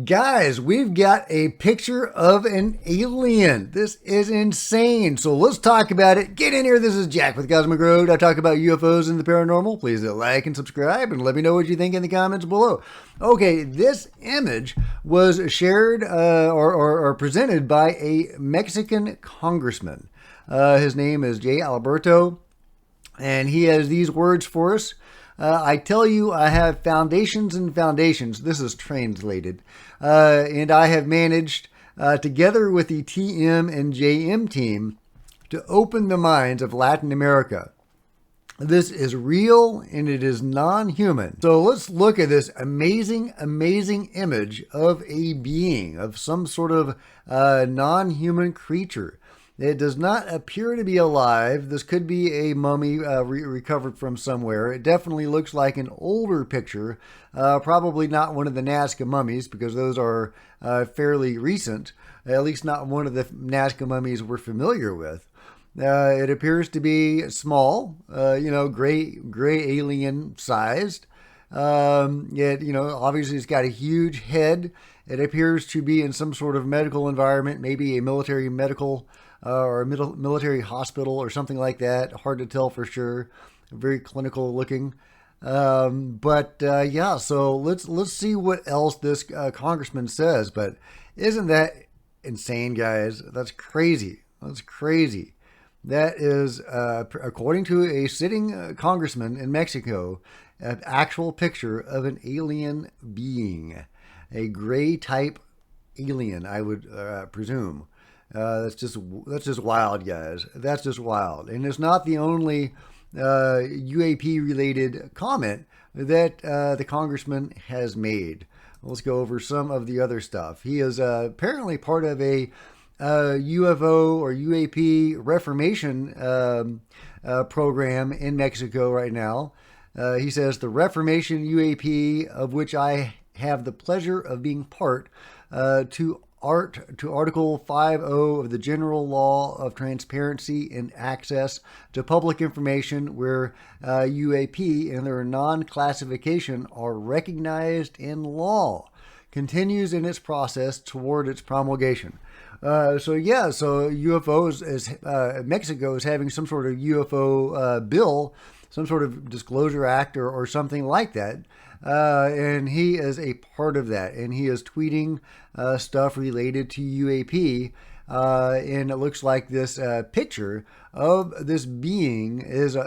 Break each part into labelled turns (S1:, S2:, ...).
S1: Guys, we've got a picture of an alien. This is insane. So let's talk about it. Get in here. This is Jack with Cosmic Road. I talk about UFOs and the paranormal. Please like and subscribe and let me know what you think in the comments below. Okay, this image was shared or presented by a Mexican congressman. His name is J. Alberto, and he has these words for us. I tell you, I have foundations and foundations. This is translated. And I have managed, together with the TM and JM team, to open the minds of Latin America. This is real and it is non-human. So let's look at this amazing, amazing image of a being, of some sort of non-human creature. It does not appear to be alive. This could be a mummy recovered from somewhere. It definitely looks like an older picture, probably not one of the Nasca mummies because those are fairly recent, at least not one of the Nasca mummies we're familiar with. It appears to be small, gray alien sized. Obviously it's got a huge head. It appears to be in some sort of medical environment, maybe a military medical or a military hospital or something like that. Hard to tell for sure. Very clinical looking. So let's see what else this congressman says. But isn't that insane, guys? That's crazy. That's crazy. That is, according to a sitting congressman in Mexico, an actual picture of an alien being. A gray type alien, I would presume. That's just wild, guys. That's just wild. And it's not the only UAP related comment that the congressman has made. Let's go over some of the other stuff. He is apparently part of a UFO or UAP Reformation program in Mexico right now. He says the Reformation UAP, of which I have the pleasure of being part, to Article 50 of the General Law of Transparency and Access to Public Information, where UAP and their non-classification are recognized in law, continues in its process toward its promulgation. So UFOs, Mexico is having some sort of UFO bill, some sort of disclosure act or something like that. And he is a part of that, and he is tweeting stuff related to UAP, and it looks like this picture of this being is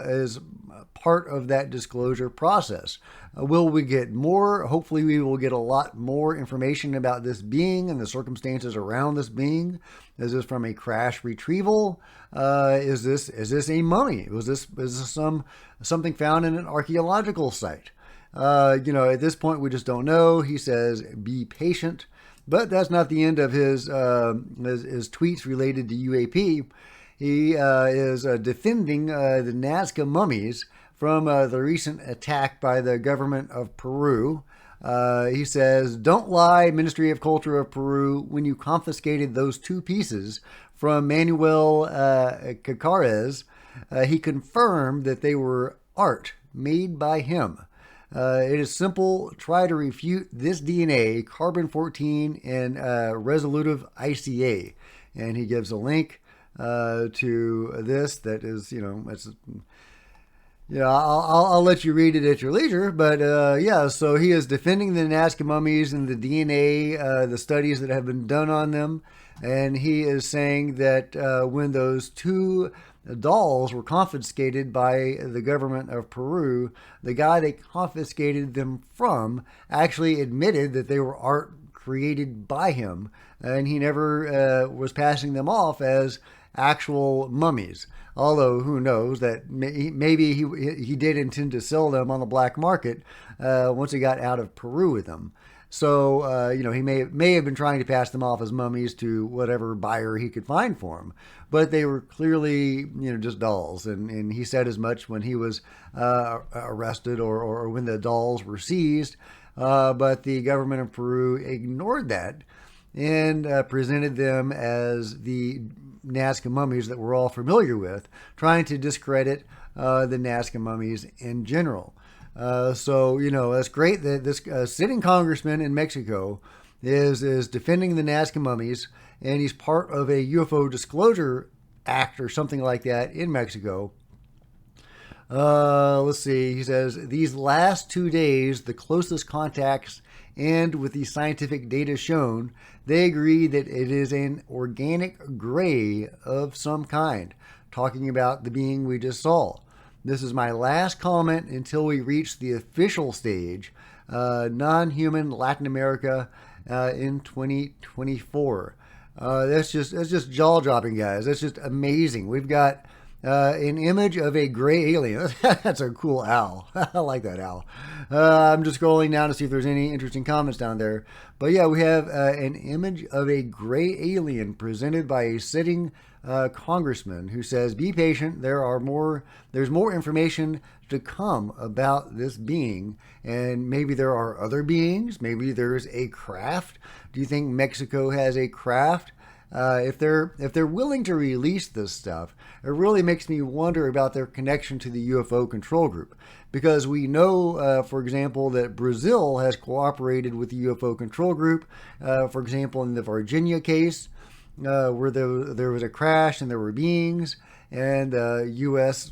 S1: part of that disclosure process. Will we get more? Hopefully we will get a lot more information about this being and the circumstances around this being. Is this from a crash retrieval? Is this a mummy? Is this something found in an archaeological site? At this point, we just don't know. He says, be patient. But that's not the end of his tweets related to UAP. He is defending the Nazca mummies from the recent attack by the government of Peru. He says, don't lie, Ministry of Culture of Peru, when you confiscated those two pieces from Manuel Cacares. He confirmed that they were art made by him. It is simple. Try to refute this DNA, carbon-14, and resolutive ICA. And he gives a link to this that is, I'll let you read it at your leisure. But so he is defending the Nazca mummies and the DNA, the studies that have been done on them. And he is saying that when those two dolls were confiscated by the government of Peru, the guy they confiscated them from actually admitted that they were art created by him, and he never was passing them off as actual mummies. Although who knows, that maybe he did intend to sell them on the black market once he got out of Peru with them. So, he may have been trying to pass them off as mummies to whatever buyer he could find for them. But they were clearly, just dolls. And he said as much when he was arrested or when the dolls were seized. But the government of Peru ignored that and presented them as the Nazca mummies that we're all familiar with, trying to discredit the Nazca mummies in general. It's great that this sitting congressman in Mexico is defending the Nasca mummies, and he's part of a UFO disclosure act or something like that in Mexico. Let's see. He says, these last 2 days, the closest contacts and with the scientific data shown, they agree that it is an organic gray of some kind, talking about the being we just saw. This is my last comment until we reach the official stage, non-human Latin America in 2024. That's just jaw-dropping, guys. That's just amazing. We've got an image of a gray alien. That's a cool owl. I like that owl. I'm just scrolling down to see if there's any interesting comments down there. But yeah, we have an image of a gray alien presented by a sitting congressman who says, be patient. There's more information to come about this being. And maybe there are other beings. Maybe there's a craft. Do you think Mexico has a craft? If they're willing to release this stuff, it really makes me wonder about their connection to the UFO control group. Because we know, for example, that Brazil has cooperated with the UFO control group. For example, in the Virginia case, where there was a crash and there were beings, and U.S.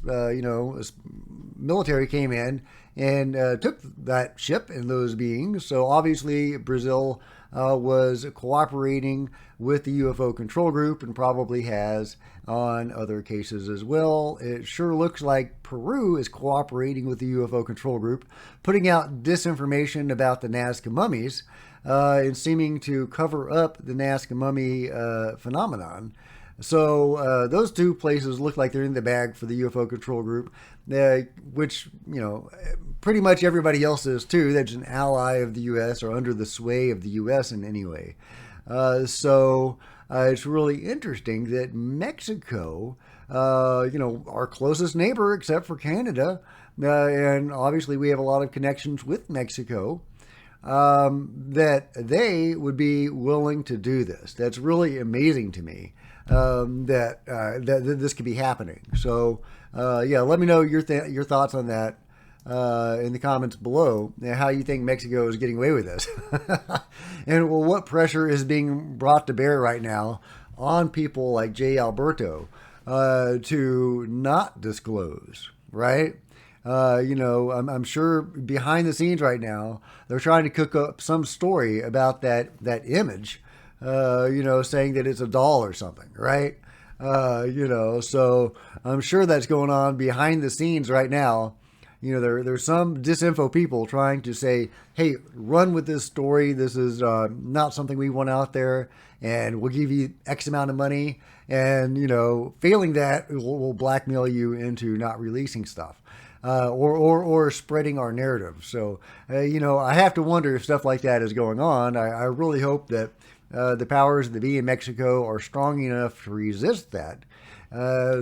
S1: Military came in and took that ship and those beings. So obviously Brazil was cooperating with the UFO control group and probably has on other cases as well. It sure looks like Peru is cooperating with the UFO control group, putting out disinformation about the Nazca mummies and seeming to cover up the Nazca mummy phenomenon. So those two places look like they're in the bag for the UFO control group, which, pretty much everybody else is too. That's an ally of the U.S. or under the sway of the U.S. in any way. So it's really interesting that Mexico, our closest neighbor except for Canada, and obviously we have a lot of connections with Mexico, that they would be willing to do this. That's really amazing to me. That this could be happening. So, let me know your thoughts on that in the comments below, how you think Mexico is getting away with this. And what pressure is being brought to bear right now on people like Jay Alberto to not disclose, right? I'm sure behind the scenes right now, they're trying to cook up some story about that image, saying that it's a doll or something, right? So I'm sure that's going on behind the scenes right now. There's some disinfo people trying to say, hey, run with this story. This is not something we want out there, and we'll give you X amount of money. And, failing that, we'll blackmail you into not releasing stuff. Or spreading our narrative. So, I have to wonder if stuff like that is going on. I really hope that the powers that be in Mexico are strong enough to resist that.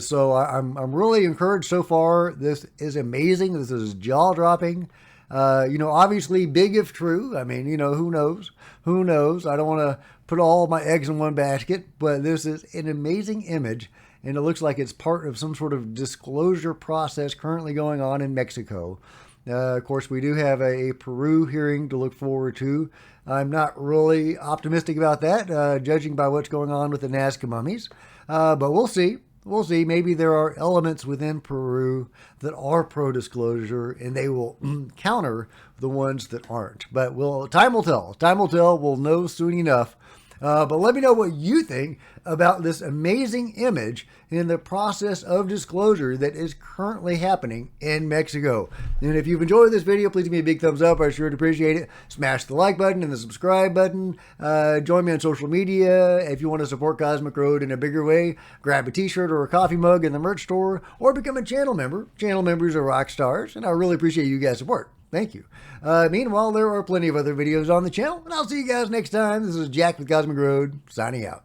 S1: So I'm really encouraged so far. This is amazing. This is jaw-dropping. Obviously big if true. I mean, who knows? Who knows? I don't want to put all my eggs in one basket, but this is an amazing image. And it looks like it's part of some sort of disclosure process currently going on in Mexico. Of course, we do have a Peru hearing to look forward to. I'm not really optimistic about that, judging by what's going on with the Nazca mummies. But we'll see. We'll see. Maybe there are elements within Peru that are pro-disclosure, and they will counter the ones that aren't. But time will tell. Time will tell. We'll know soon enough. But let me know what you think about this amazing image in the process of disclosure that is currently happening in Mexico. And if you've enjoyed this video, please give me a big thumbs up. I sure would appreciate it. Smash the like button and the subscribe button. Join me on social media. If you want to support Cosmic Road in a bigger way, grab a t-shirt or a coffee mug in the merch store or become a channel member. Channel members are rock stars, and I really appreciate you guys' support. Thank you. Meanwhile, there are plenty of other videos on the channel, and I'll see you guys next time. This is Jack with Cosmic Road, signing out.